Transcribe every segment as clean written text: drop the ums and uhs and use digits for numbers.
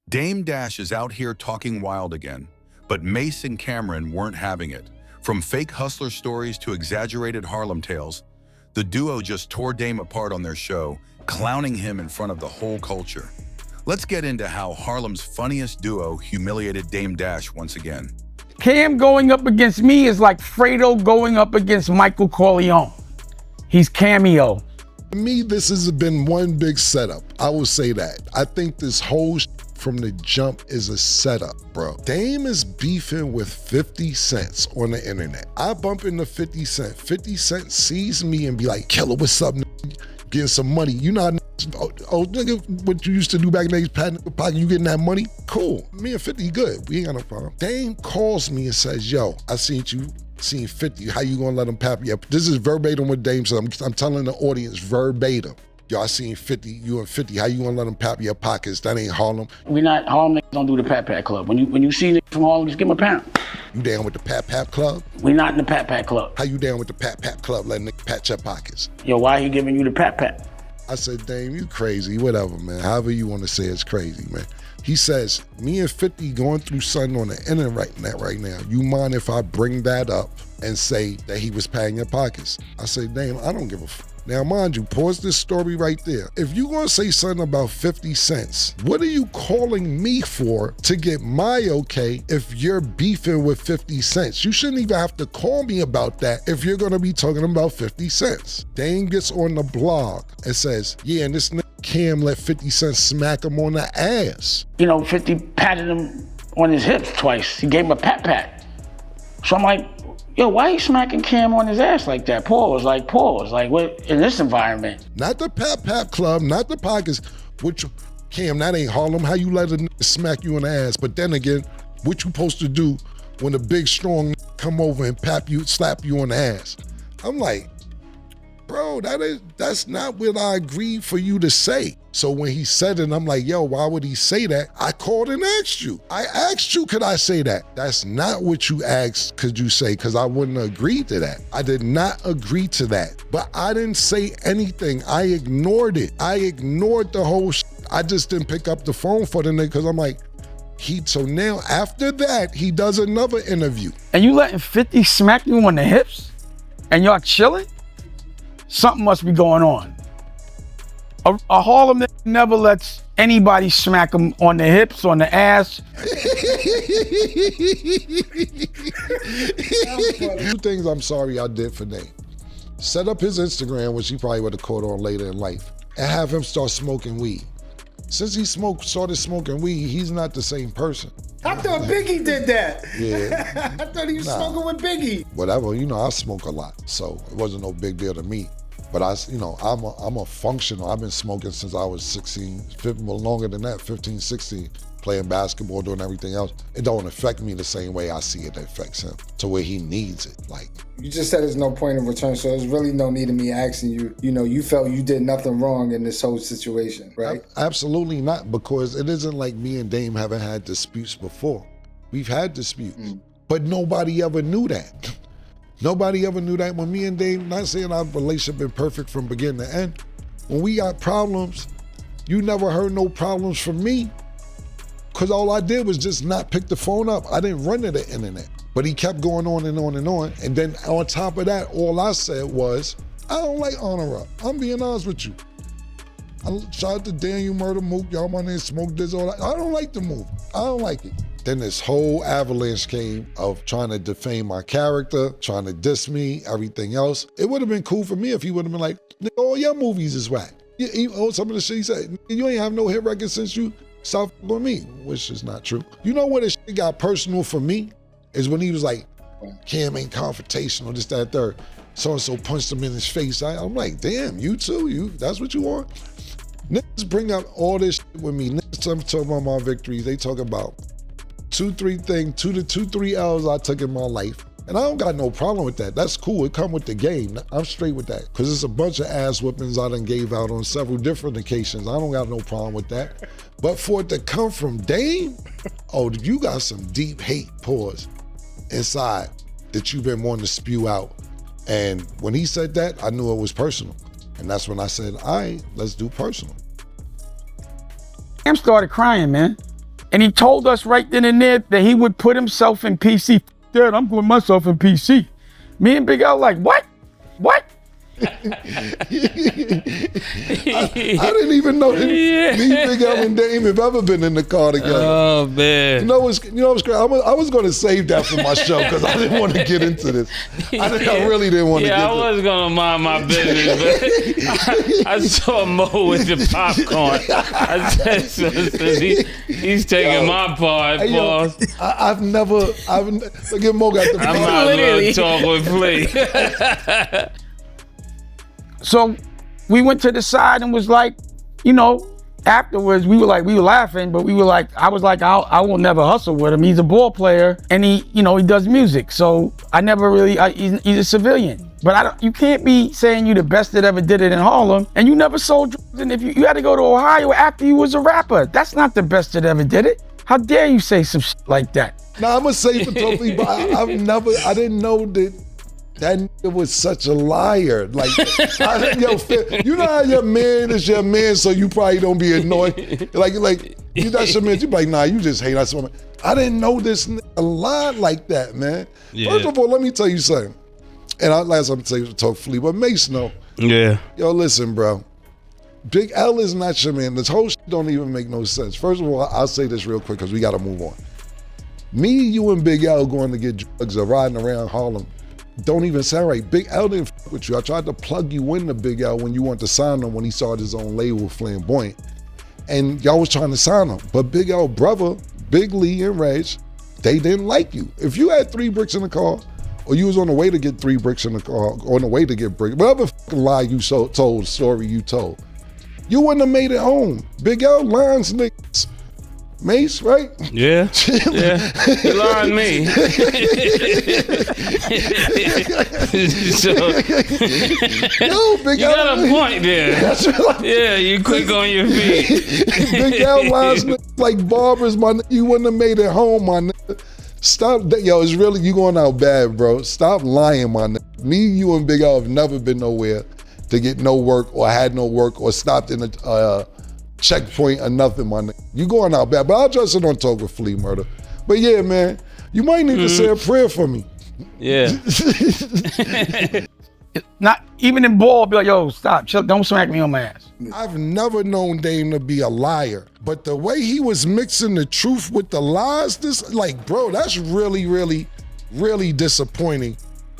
Dame Dash is out here talking wild again, but Mase and Camron weren't having it. From fake hustler stories to exaggerated Harlem tales, the duo just tore Dame apart on their show, clowning him in front of the whole culture. Let's get into how Harlem's funniest duo humiliated Dame Dash once again. Cam going up against me is like Fredo going up against Michael Corleone. He's Cameo. To me, this has been one big setup. I will say that. I think this whole from the jump is a setup, bro. Dame is beefing with 50 Cent on the internet. I bump into 50 Cent. 50 Cent sees me and be like, "Killer, what's up? Getting some money. You know, nigga, what you used to do back in the days, pat in the pocket, you getting that money? Cool. Me and 50 good. We ain't got no problem." Dame calls me and says, "Yo, I seen 50. How you gonna let him pap you up?" This is verbatim what Dame said. I'm telling the audience verbatim. "Yo, I seen 50, you and 50, how you gonna let them pap your pockets? That ain't Harlem." We not, Harlem niggas don't do the Pat Pat Club. When you see niggas from Harlem, just give them a pound. You down with the Pat Pat Club? We not in the Pat Pat Club. How you down with the Pat Pat Club, letting niggas pat your pockets? Yo, why he giving you the Pat Pat? I said, "Dame, you crazy, whatever, man. However you wanna say it's crazy, man." He says, "Me and 50 going through something on the internet right now. You mind if I bring that up and say that he was patting your pockets?" I say, "Dame, I don't give a f." Now, mind you, pause this story right there. If you gonna say something about 50 cents, what are you calling me for to get my okay if you're beefing with 50 cents? You shouldn't even have to call me about that if you're gonna be talking about 50 cents. Dame gets on the blog and says, "Yeah, and this nigga Cam let 50 cents smack him on the ass." You know, 50 patted him on his hips twice. He gave him a pat pat. So I'm like, yo, why you smacking Cam on his ass like that? Pause, like what in this environment? Not the Pat Pat Club, not the pockets. Which, Cam, that ain't Harlem. How you let a nigga smack you on the ass? But then again, what you supposed to do when a big strong come over and slap you on the ass? I'm like, bro, that's not what I agreed for you to say. So when he said it, I'm like, yo, why would he say that? I called and asked you. I asked you, could I say that? That's not what you asked, could you say, because I wouldn't agree to that. I did not agree to that. But I didn't say anything. I ignored it. I ignored the whole I just didn't pick up the phone for the nigga because I'm like, so now after that, he does another interview. And you letting 50 smack you on the hips? And y'all chilling? Something must be going on. A Harlem nigga never lets anybody smack him on the hips, on the ass. Two things I'm sorry I did for Dame. Set up his Instagram, which he probably would have caught on later in life, and have him start smoking weed. Since he started smoking weed, he's not the same person. I thought Biggie did that. Yeah. I thought he was smoking with Biggie. Whatever, I smoke a lot, so it wasn't no big deal to me. But I'm a functional. I've been smoking since I was 16, longer than that, 15, 16, playing basketball, doing everything else. It don't affect me the same way I see it affects him, to where he needs it. Like, you just said there's no point of return, so there's really no need of me asking you. You felt you did nothing wrong in this whole situation, right? Absolutely not, because it isn't like me and Dame haven't had disputes before. We've had disputes, but nobody ever knew that. Nobody ever knew that. When me and Dame, not saying our relationship been perfect from beginning to end, when we got problems, you never heard no problems from me, because all I did was just not pick the phone up. I didn't run to the internet. But he kept going on and on and on. And then on top of that, all I said was, I don't like Honor Up. I'm being honest with you. Shout out to Daniel Murder Mook, y'all my name Smoke this, all that. I don't like the movie. I don't like it. Then this whole avalanche came of trying to defame my character, trying to diss me, everything else. It would have been cool for me if he would have been like, all your movies is whack. Some of the shit he said, you ain't have no hit record since you stopped with me, which is not true. You know where this shit got personal for me? Is when he was like, Cam ain't confrontational, this, that, third. So-and-so punched him in his face. I'm like, damn, you too? That's what you want? Niggas bring up all this shit with me. Niggas talk about my victories. They talk about 2, 3 L's I took in my life. And I don't got no problem with that. That's cool. It come with the game. I'm straight with that. Because it's a bunch of ass whippings I done gave out on several different occasions. I don't got no problem with that. But for it to come from Dame, oh, you got some deep hate, pause, inside that you've been wanting to spew out. And when he said that, I knew it was personal. And that's when I said, all right, let's do personal. Cam started crying, man. And he told us right then and there that he would put himself in PC. Dad, I'm putting myself in PC. Me and Big L like, what? What? I didn't even know that me, Big L, and Dame have ever been in the car together. Oh man! You know what's great? I was going to save that for my show because I didn't want to get into this. I really didn't want to get into it. Yeah, I was going to mind my business, but I saw Mo with the popcorn. I said, so he's taking my part, boss. I've never, look at Mo got the I might as well talk with Flea. So we went to the side and was like, afterwards we were laughing, but we were like, I was like, I will never hustle with him. He's a ball player and he does music. So I never really, he's a civilian. But you can't be saying you the best that ever did it in Harlem and you never sold drugs. And if you had to go to Ohio after you was a rapper, that's not the best that ever did it. How dare you say some shit like that? Now I'm gonna say for totally, but I didn't know that nigga was such a liar. Like, you know how your man is your man, so you probably don't be annoyed. Like that's your man. You be like, nah, you just hate us. I didn't know this nigga lied like that, man. Yeah. First of all, let me tell you something. And last I'm saying to talk Flea, but Mase know. Yeah. Yo, listen, bro. Big L is not your man. This whole shit don't even make no sense. First of all, I'll say this real quick because we gotta move on. Me, you, and Big L going to get drugs or riding around Harlem don't even sound right. Big L didn't fuck with you. I tried to plug you into Big L when you wanted to sign him when he started his own label, Flamboyant. And y'all was trying to sign him. But Big L brother, Big Lee and Reg, they didn't like you. If you had 3 bricks in the car, or you was on the way to get 3 bricks in the car, on the way to get bricks, whatever fucking lie you told, story you told, you wouldn't have made it home. Big L lines niggas. Mase, right? Yeah. Yeah. You lied me. So, yo, Big you L, got a point there. Yeah, you quick on your feet. Big L lines like barbers, my nigga. You wouldn't have made it home, my nigga. Stop. Yo, it's really, you going out bad, bro. Stop lying, my nigga. Me, you, and Big L have never been nowhere to get no work or had no work or stopped in a checkpoint or nothing, my nigga. You going out bad, but I'll trust it on talk with Flea murder. But yeah, man, you might need to say a prayer for me. Yeah. Not even in ball, be like, yo, stop, chill, don't smack me on my ass. I've never known Dame to be a liar, but the way he was mixing the truth with the lies, bro, that's really, really, really disappointing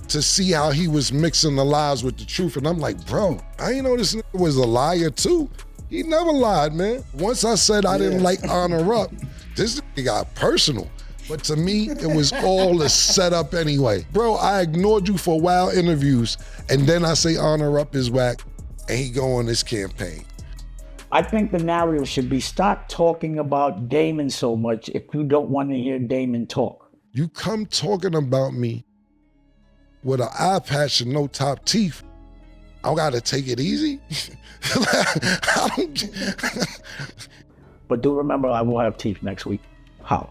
to see how he was mixing the lies with the truth. And I'm like, bro, I ain't know this nigga was a liar too. He never lied, man. Once I said I didn't like Honor Up, this nigga got personal. But to me, it was all a setup anyway. Bro, I ignored you for wild interviews, and then I say Honor Up is whack, and he go on this campaign. I think the narrative should be stop talking about Damon so much if you don't want to hear Damon talk. You come talking about me with an eye patch and no top teeth, I gotta take it easy? But do remember, I will have teeth next week. How?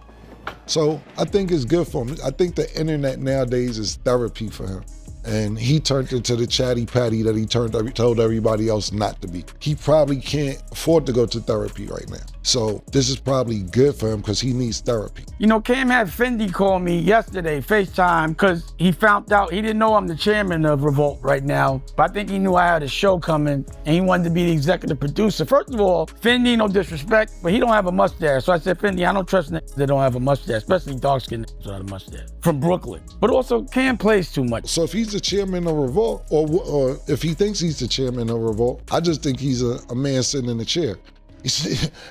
So I think it's good for him. I think the internet nowadays is therapy for him. And he turned into the chatty patty that he told everybody else not to be. He probably can't afford to go to therapy right now. So this is probably good for him because he needs therapy. You know, Cam had Fendi call me yesterday, FaceTime, because he found out, he didn't know I'm the chairman of Revolt right now, but I think he knew I had a show coming and he wanted to be the executive producer. First of all, Fendi, no disrespect, but he don't have a mustache. So I said, Fendi, I don't trust niggas that don't have a mustache, especially dark-skinned niggas without a mustache. From Brooklyn. But also, Cam plays too much. So if he's the chairman of Revolt, or if he thinks he's the chairman of Revolt, I just think he's a man sitting in a chair.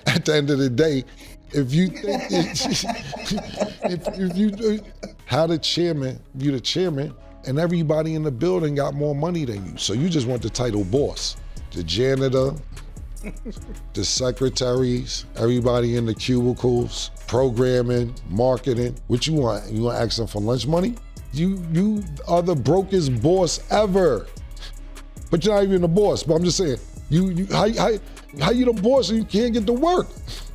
At the end of the day, if you think if you how the chairman, you the chairman, and everybody in the building got more money than you, so you just want the title boss. The janitor, the secretaries, everybody in the cubicles, programming, marketing. What you want? You want to ask them for lunch money? You are the brokest boss ever. But you're not even the boss. But I'm just saying, how you the boss and you can't get to work?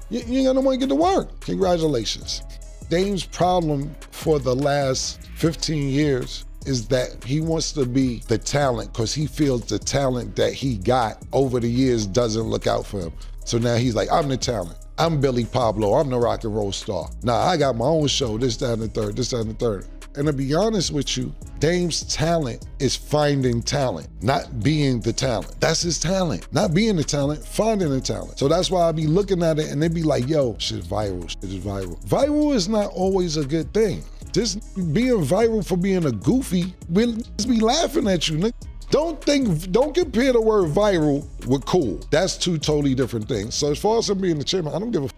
You ain't got no money to get to work. Congratulations. Dame's problem for the last 15 years is that he wants to be the talent because he feels the talent that he got over the years doesn't look out for him. So now he's like, I'm the talent. I'm Billy Pablo, I'm the rock and roll star. Nah, I got my own show, this, that, and the third, this, that, and the third. And to be honest with you, Dame's talent is finding talent, not being the talent. That's his talent. Not being the talent, finding the talent. So that's why I be looking at it and they be like, yo, shit viral, shit is viral. Viral is not always a good thing. Just being viral for being a goofy, we'll just be laughing at you, nigga. Don't compare the word viral with cool. That's two totally different things. So as far as him being the chairman, I don't give a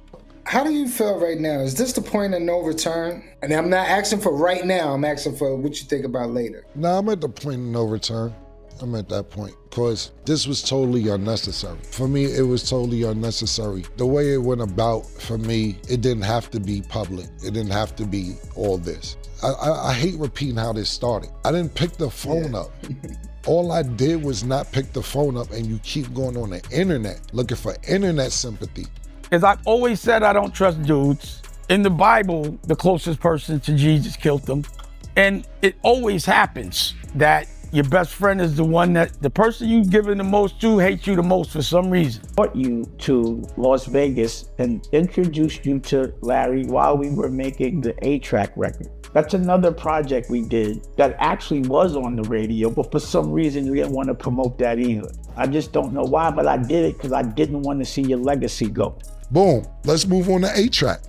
How do you feel right now? Is this the point of no return? And I'm not asking for right now, I'm asking for what you think about later. Nah, I'm at the point of no return. I'm at that point because this was totally unnecessary. For me, it was totally unnecessary. The way it went about, for me, it didn't have to be public. It didn't have to be all this. I hate repeating how this started. I didn't pick the phone up. All I did was not pick the phone up, and you keep going on the internet looking for internet sympathy. As I've always said, I don't trust dudes. In the Bible, the closest person to Jesus killed them. And it always happens that your best friend is the one that the person you've given the most to hates you the most for some reason. Brought you to Las Vegas and introduced you to Larry while we were making the A-Track record. That's another project we did that actually was on the radio, but for some reason we didn't want to promote that either. I just don't know why, but I did it because I didn't want to see your legacy go. Boom, let's move on to A-Track.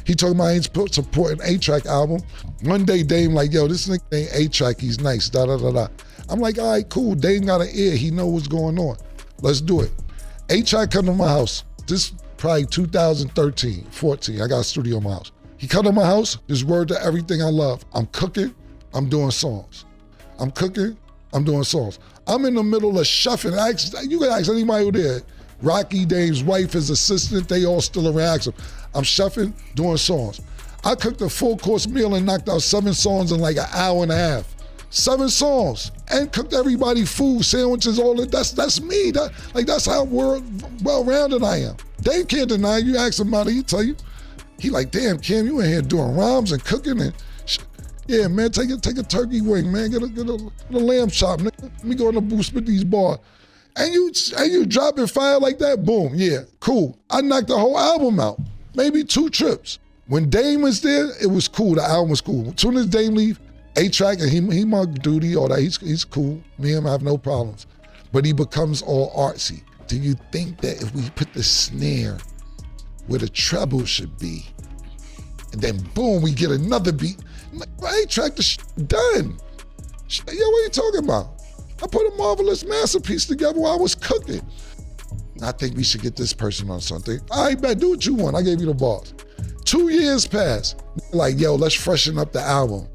He talking about he ain't supporting A-Track album. One day Dame like, yo, this nigga ain't A-Track, he's nice, da da da da. I'm like, all right, cool, Dame got an ear, he know what's going on. Let's do it. A-Track come to my house. This probably 2013, 14, I got a studio in my house. He come to my house, this word to everything I love. I'm cooking, I'm doing songs. I'm cooking, I'm doing songs. I'm in the middle of shuffling. You can ask anybody who there. Rocky, Dame's wife, his assistant, they all still around. Ask him. I'm shuffling, doing songs. I cooked a full course meal and knocked out 7 songs in like an hour and a half. 7 songs, and cooked everybody food, sandwiches, all that. That's me. That's how well-rounded I am. Dame can't deny it. You ask him about it, he tell you. He like, damn, Cam, you in here doing rhymes and cooking and yeah, man, take a turkey wing, man. Get a lamb chop, nigga. Let me go in the booth, spit these bars. And you dropping fire like that, boom, yeah, cool. I knocked the whole album out, maybe 2 trips. When Dame was there, it was cool, the album was cool. As soon as Dame leave, A-Track, and he marked duty, all that, he's cool. Me and him have no problems. But he becomes all artsy. Do you think that if we put the snare where the treble should be, and then boom, we get another beat, A-Track, the done. Yo, what are you talking about? I put a marvelous masterpiece together while I was cooking. I think we should get this person on something. All right, bet, do what you want. I gave you the bars. 2 years passed. Like, yo, let's freshen up the album.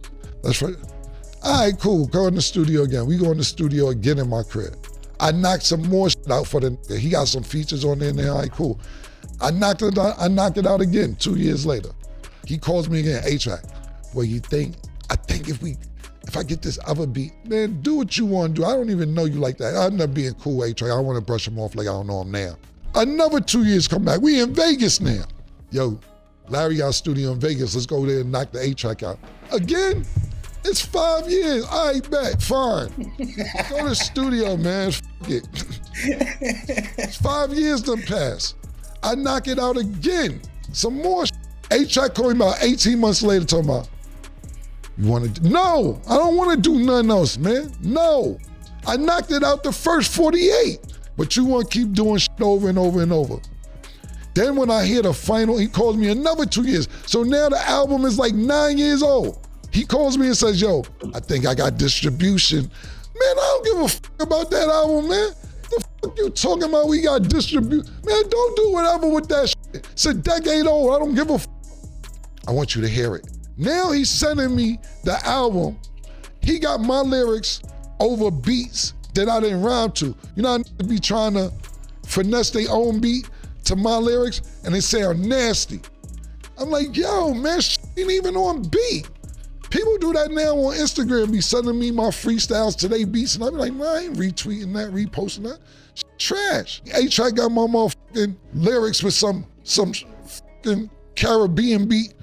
All right, cool, go in the studio again. We go in the studio again in my crib. I knocked some more shit out for the nigga. He got some features on there and all right, cool. I knocked it out again 2 years later. He calls me again, A-Track. Well, I think if I get this other beat, man, do what you want to do. I don't even know you like that. I'm not being cool, A-Track. I want to brush him off like I don't know him now. Another 2 years come back. We in Vegas now. Yo, Larry got a studio in Vegas. Let's go there and knock the A-Track out. Again, it's 5 years. All right, bet, fine. Go to the studio, man. F it. It's 5 years done pass. I knock it out again. Some more A-Track called me about 18 months later talking about, you want to no, I don't want to do nothing else, man. No. I knocked it out the first 48, but you want to keep doing shit over and over and over. Then when I hear the final, he calls me another 2 years. So now the album is like 9 years old. He calls me and says, yo, I think I got distribution. Man, I don't give a fuck about that album, man. The fuck you talking about we got distribution? Man, don't do whatever with that shit. It's a decade old, I don't give a fuck. I want you to hear it. Now he's sending me the album. He got my lyrics over beats that I didn't rhyme to. You know, I be trying to finesse their own beat to my lyrics and they sound nasty. I'm like, yo, man, shit ain't even on beat. People do that now on Instagram, be sending me my freestyles to their beats, and I be like, nah, I ain't retweeting that, reposting that. Trash. A-Track got my motherfucking lyrics with some fucking Caribbean beat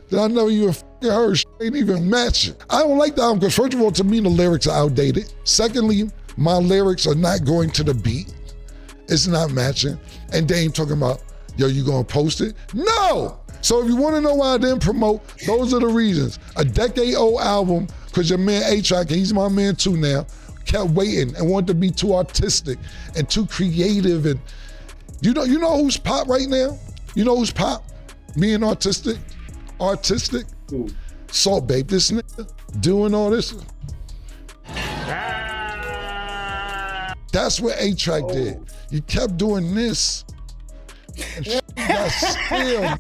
that I never even fucking heard. Shit ain't even matching. I don't like the album because first of all, to me, the lyrics are outdated. Secondly, my lyrics are not going to the beat. It's not matching. And Dame talking about, Yo, you gonna post it? No! So if you wanna know why I didn't promote, those are the reasons. A decade-old album, because your man A-Track, he's my man too now, kept waiting and wanted to be too artistic and too creative. And you know who's pop right now? You know who's pop? Being artistic? Ooh. Salt Babe, this nigga doing all this. That's what A-Track did. You kept doing this. And got stale.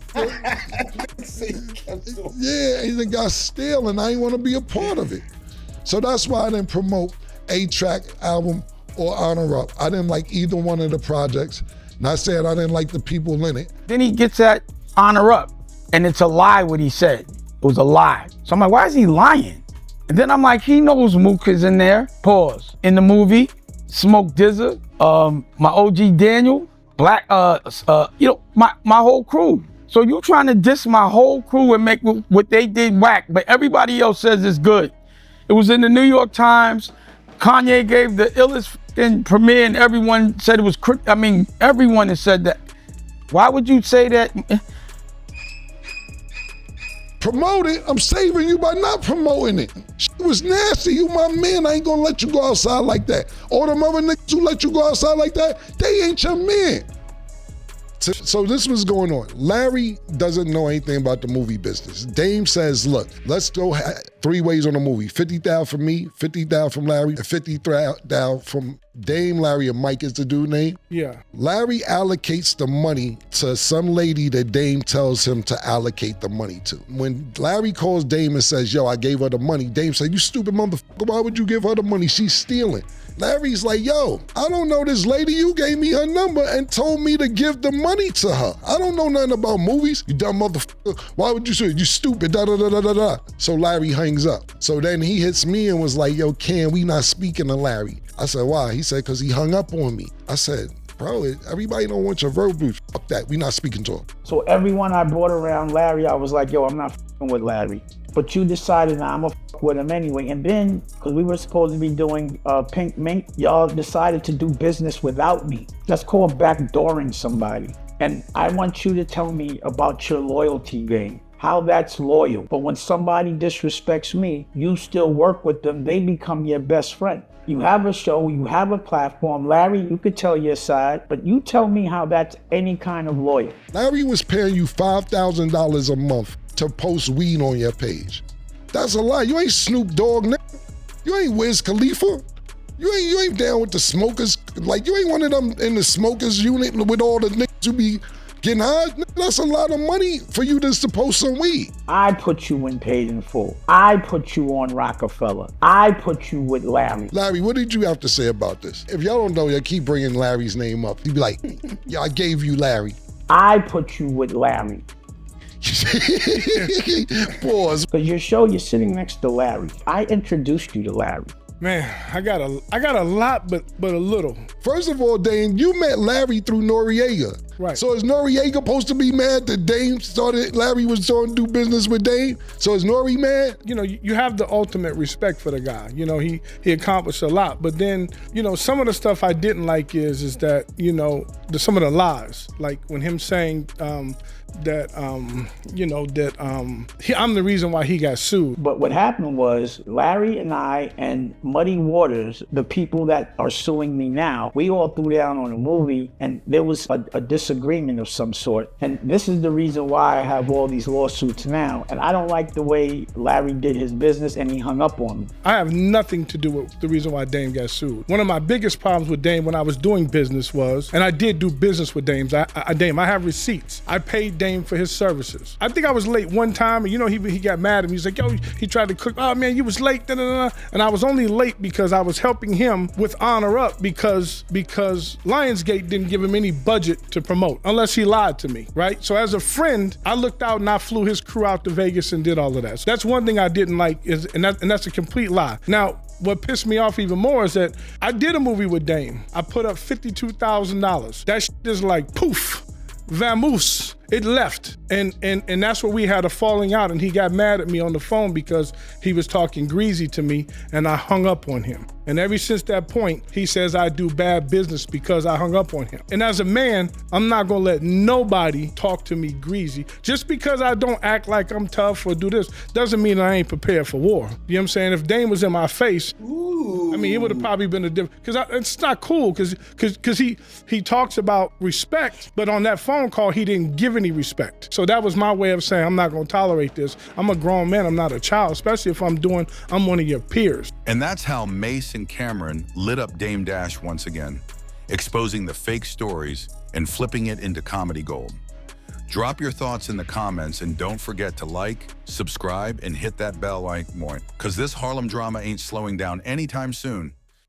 Yeah, he got stale and I didn't want to be a part of it. So that's why I didn't promote A-Track album or Honor Up. I didn't like either one of the projects. Not saying I didn't like the people in it. Then he gets that Honor Up, and it's a lie what he said. It was a lie. So I'm like, why is he lying? And then I'm like, he knows Mook is in there. Pause. In the movie, Smoke Dizza, my OG Daniel, Black, you know, my whole crew. So you trying to diss my whole crew and make what they did whack, but everybody else says it's good. It was in the New York Times. Kanye gave the illest fucking premiere and everyone said it was, everyone has said that. Why would you say that? Promote it. I'm saving you by not promoting it. Shit was nasty. You my man. I ain't gonna let you go outside like that. All them other niggas who let you go outside like that, they ain't your man. So this was going on. Larry doesn't know anything about the movie business. Dame says, look, let's go 3 ways on the movie. 50,000 from me, 50,000 from Larry, and 50,000 from Dame. Larry and Mike is the dude name. Yeah. Larry allocates the money to some lady that Dame tells him to allocate the money to. When Larry calls Dame and says, yo, I gave her the money, Dame said, you stupid motherfucker, why would you give her the money? She's stealing. Larry's like, yo, I don't know this lady. You gave me her number and told me to give the money to her. I don't know nothing about movies. You dumb motherfucker. Why would you say, you stupid, da da da da da da. So Larry hangs up. So then he hits me and was like, yo, Cam, we not speaking to Larry. I said, why? He said, because he hung up on me. I said, bro, everybody don't want your verbal. Fuck that, we not speaking to him. So everyone I brought around Larry, I was like, yo, I'm not fucking with Larry. But you decided, nah, I'm gonna fuck with him anyway. And then, because we were supposed to be doing Pink Mink, y'all decided to do business without me. That's called backdooring somebody. And I want you to tell me about your loyalty game, how that's loyal. But when somebody disrespects me, you still work with them, they become your best friend. You have a show, you have a platform. Larry, you could tell your side, but you tell me how that's any kind of loyal. Larry was paying you $5,000 a month to post weed on your page. That's a lie. You ain't Snoop Dogg, nigga. You ain't Wiz Khalifa. You ain't down with the smokers. Like, you ain't one of them in the smokers unit with all the niggas who be getting high. That's a lot of money for you just to post some weed. I put you in Paid in Full. I put you on Rockefeller. I put you with Larry. Larry, what did you have to say about this? If y'all don't know, y'all keep bringing Larry's name up. You'd be like, yeah, I gave you Larry. I put you with Larry. Pause. Because your show, you're sitting next to Larry. I introduced you to Larry. Man, I got a lot, but a little. First of all, Dame, you met Larry through Noriega. Right. So is Noriega supposed to be mad that Larry was starting to do business with Dame? So is Nori mad? You know, you have the ultimate respect for the guy. You know, he accomplished a lot. But then, you know, some of the stuff I didn't like is that, you know, some of the lies. Like when him saying I'm the reason why he got sued. But what happened was Larry and I and Muddy Waters, the people that are suing me now, we all threw down on a movie and there was a disagreement of some sort. And this is the reason why I have all these lawsuits now. And I don't like the way Larry did his business and he hung up on me. I have nothing to do with the reason why Dame got sued. One of my biggest problems with Dame when I was doing business was, and I did do business with Dame, I have receipts. I paid Dame for his services. I think I was late one time and, you know, he got mad at me. He's like, yo, he tried to cook, oh man, you was late, da, da, da. And I was only late because I was helping him with Honor Up because Lionsgate didn't give him any budget to promote unless he lied to me, right? So as a friend, I looked out and I flew his crew out to Vegas and did all of that. So that's one thing I didn't like and that's a complete lie. Now, what pissed me off even more is that I did a movie with Dame. I put up $52,000. That shit is like poof. vamoose. It left, and that's where we had a falling out, and he got mad at me on the phone because he was talking greasy to me, and I hung up on him. And ever since that point, he says I do bad business because I hung up on him. And as a man, I'm not gonna let nobody talk to me greasy. Just because I don't act like I'm tough or do this, doesn't mean I ain't prepared for war. You know what I'm saying? If Dame was in my face, I mean, it would have probably been a different, because it's not cool, because he talks about respect, but on that phone call, he didn't give any respect. So that was my way of saying, I'm not gonna tolerate this. I'm a grown man, I'm not a child, especially if I'm one of your peers. And that's how Mase and Camron lit up Dame Dash once again, exposing the fake stories and flipping it into comedy gold. Drop your thoughts in the comments and don't forget to like, subscribe, and hit that bell icon, because this Harlem drama ain't slowing down anytime soon.